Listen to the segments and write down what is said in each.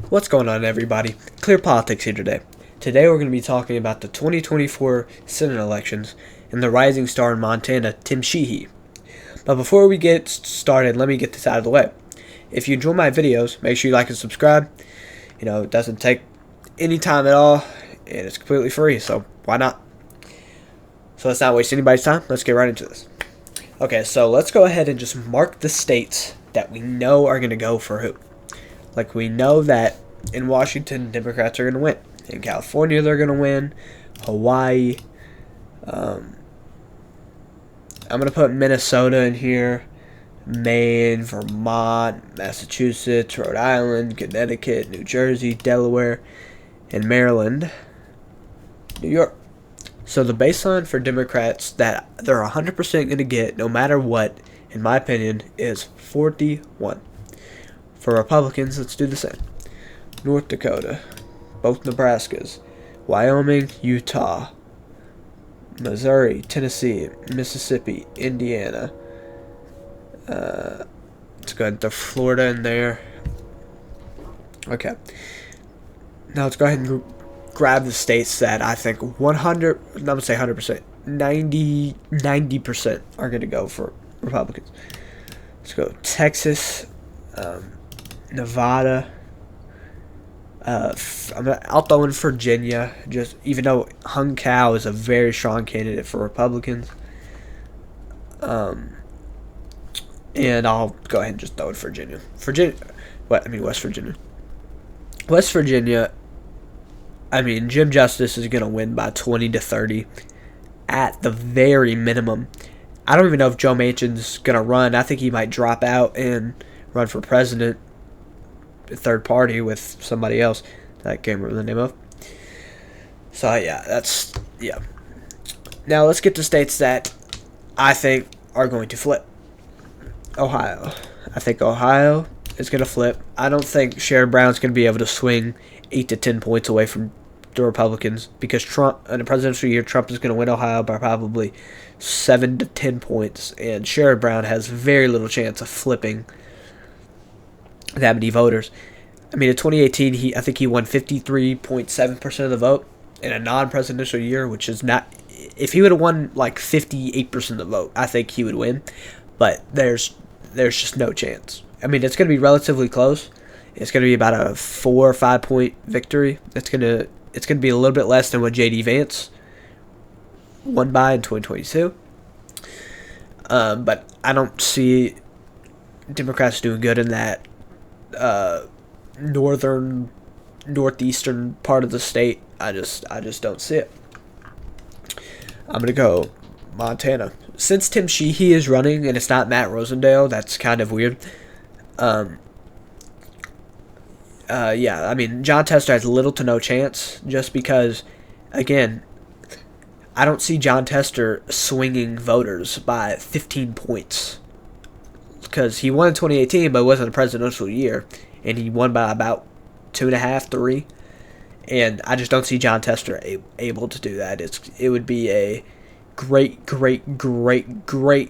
What's going on, everybody? Clear Politics here today. Today we're going to be talking about the 2024 Senate elections and the rising star in Montana, Tim Sheehy. But before we get started, let me get this out of the way. If you enjoy my videos, make sure you like and subscribe. It doesn't take any time at all, and it's completely free, so why not? So let's not waste anybody's time. Let's get right into this. Okay, so let's go ahead and just mark the states that we know are going to go for who. Like, we know that in Washington, Democrats are going to win. In California, they're going to win. Hawaii. I'm going to put Minnesota in here. Maine, Vermont, Massachusetts, Rhode Island, Connecticut, New Jersey, Delaware, and Maryland, New York. So the baseline for Democrats that they're 100% going to get, no matter what, in my opinion, is 41. For Republicans, let's do the same. North Dakota, both Nebraskas, Wyoming, Utah, Missouri, Tennessee, Mississippi, Indiana. Let's go ahead and throw Florida in there. Okay. Now let's go ahead and grab the states that I think 100, I'm going to say 100%, 90% are going to go for Republicans. Let's go Texas, Nevada. I'll throw in Virginia, just even though Hung Cao is a very strong candidate for Republicans. And I'll go ahead and just throw in Virginia. West Virginia. West Virginia, Jim Justice is going to win by 20 to 30 at the very minimum. I don't even know if Joe Manchin's going to run. I think he might drop out and run for president, third party with somebody else that I can't remember the name of. So, yeah. Now, let's get to states that I think are going to flip. Ohio. I think Ohio is going to flip. I don't think Sherrod Brown's going to be able to swing 8 to 10 points away from the Republicans because Trump, in a presidential year, Trump is going to win Ohio by probably 7 to 10 points, and Sherrod Brown has very little chance of flipping that many voters. In 2018, I think he won 53.7% of the vote in a non-presidential year, which is not. If he would have won like 58% of the vote, I think he would win. But there's just no chance. It's going to be relatively close. It's going to be about a 4 or 5 point victory. It's going to be a little bit less than what J.D. Vance won by in 2022. But I don't see Democrats doing good in that northeastern part of the state. I just don't see it. I'm gonna go Montana. Since Tim Sheehy is running and it's not Matt Rosendale, that's kind of weird. John Tester has little to no chance just because, again, I don't see John Tester swinging voters by 15 points. Because he won in 2018, but it wasn't a presidential year. And he won by about 2.5, 3. And I just don't see John Tester able to do that. It would be a great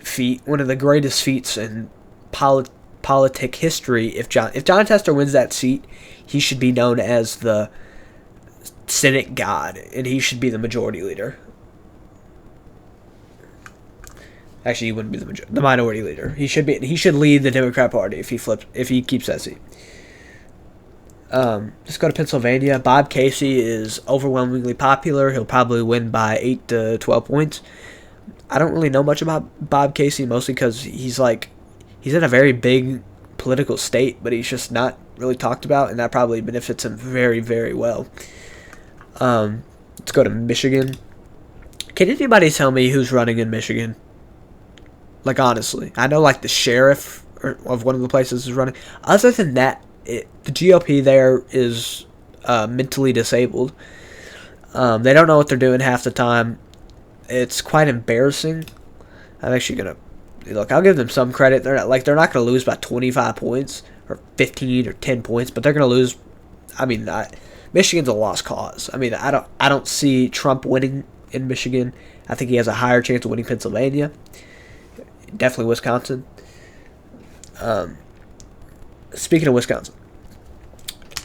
feat. One of the greatest feats in politic history. If John Tester wins that seat, he should be known as the Senate God. And he should be the majority leader. Actually, he wouldn't be the minority leader. He should lead the Democrat Party if he keeps that seat. Let's go to Pennsylvania. Bob Casey is overwhelmingly popular. He'll probably win by 8 to 12 points. I don't really know much about Bob Casey, mostly because he's in a very big political state, but he's just not really talked about, and that probably benefits him very, very well. Let's go to Michigan. Can anybody tell me who's running in Michigan? Like, honestly, I know like the sheriff of one of the places is running. Other than that, the GOP there is mentally disabled. They don't know what they're doing half the time. It's quite embarrassing. I'm actually gonna look. I'll give them some credit. They're not gonna lose by 25 points or 15 or 10 points, but they're gonna lose. Michigan's a lost cause. I don't see Trump winning in Michigan. I think he has a higher chance of winning Pennsylvania. Definitely Wisconsin. Speaking of Wisconsin,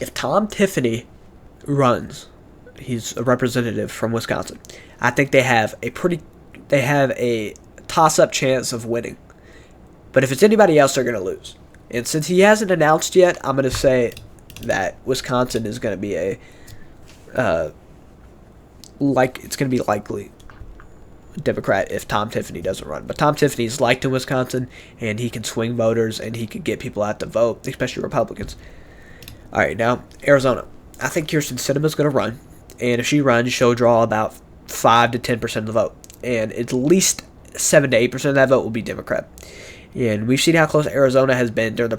If Tom Tiffany runs, he's a representative from Wisconsin. I think they have a toss-up chance of winning. But if it's anybody else, they're going to lose. And since he hasn't announced yet, I'm going to say that Wisconsin is going to be it's going to be likely Democrat if Tom Tiffany doesn't run. But Tom Tiffany's liked in Wisconsin, and he can swing voters, and he can get people out to vote, especially Republicans. All right, now Arizona. I think Kirsten Sinema's going to run, and if she runs, she'll draw about 5 to 10% of the vote, and at least 7 to 8% of that vote will be Democrat. And we've seen how close Arizona has been during the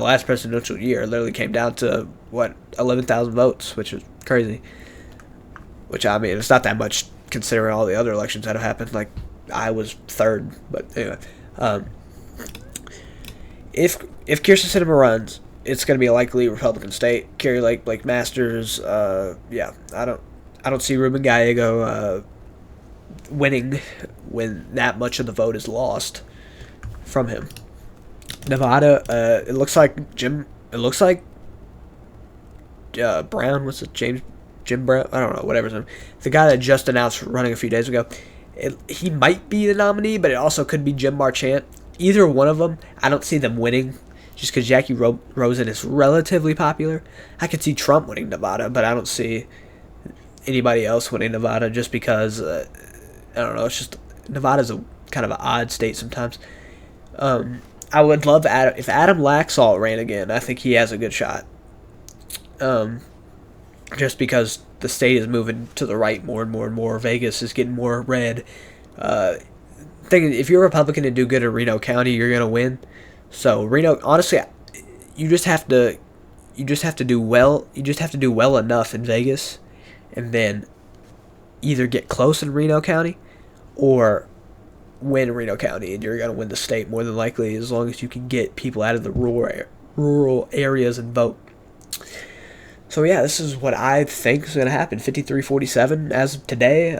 last presidential year. It literally came down to 11,000 votes, which is crazy. Which, I mean, it's not that much considering all the other elections that have happened. Like, I was third, but anyway. If Kirsten Sinema runs, it's going to be a likely Republican state. Kerry Lake, Blake Masters, yeah, I don't see Ruben Gallego winning when that much of the vote is lost from him. Nevada, it looks like Brown, what's it, Jim Brown? I don't know, whatever his name. The guy that just announced running a few days ago. He might be the nominee, but it also could be Jim Marchant. Either one of them, I don't see them winning, just because Jackie Rosen is relatively popular. I could see Trump winning Nevada, but I don't see anybody else winning Nevada, just because, I don't know, it's just, Nevada's a kind of an odd state sometimes. I would love if Adam Laxalt ran again. I think he has a good shot. Just because the state is moving to the right more and more and more. Vegas is getting more red. If you're a Republican and do good in Reno County, you're gonna win. So Reno, honestly, you just have to do well. You just have to do well enough in Vegas, and then either get close in Reno County, or win Reno County, and you're gonna win the state more than likely, as long as you can get people out of the rural areas and vote. So yeah, this is what I think is going to happen. 53-47 as of today,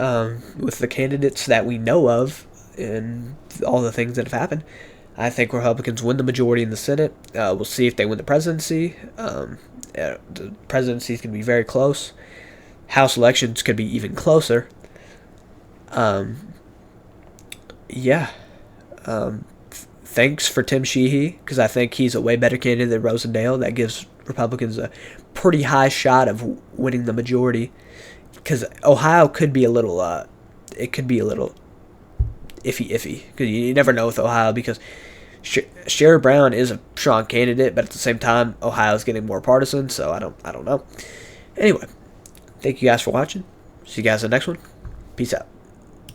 with the candidates that we know of and all the things that have happened. I think Republicans win the majority in the Senate. We'll see if they win the presidency. The presidency is going to be very close. House elections could be even closer. Thanks for Tim Sheehy, because I think he's a way better candidate than Rosendale. That gives Republicans a pretty high shot of winning the majority, because Ohio could be a little iffy, because you never know with Ohio, because Sherrod Brown is a strong candidate, but at the same time Ohio's getting more partisan, so I don't know. Anyway, thank you guys for watching. See you guys in the next one. Peace out.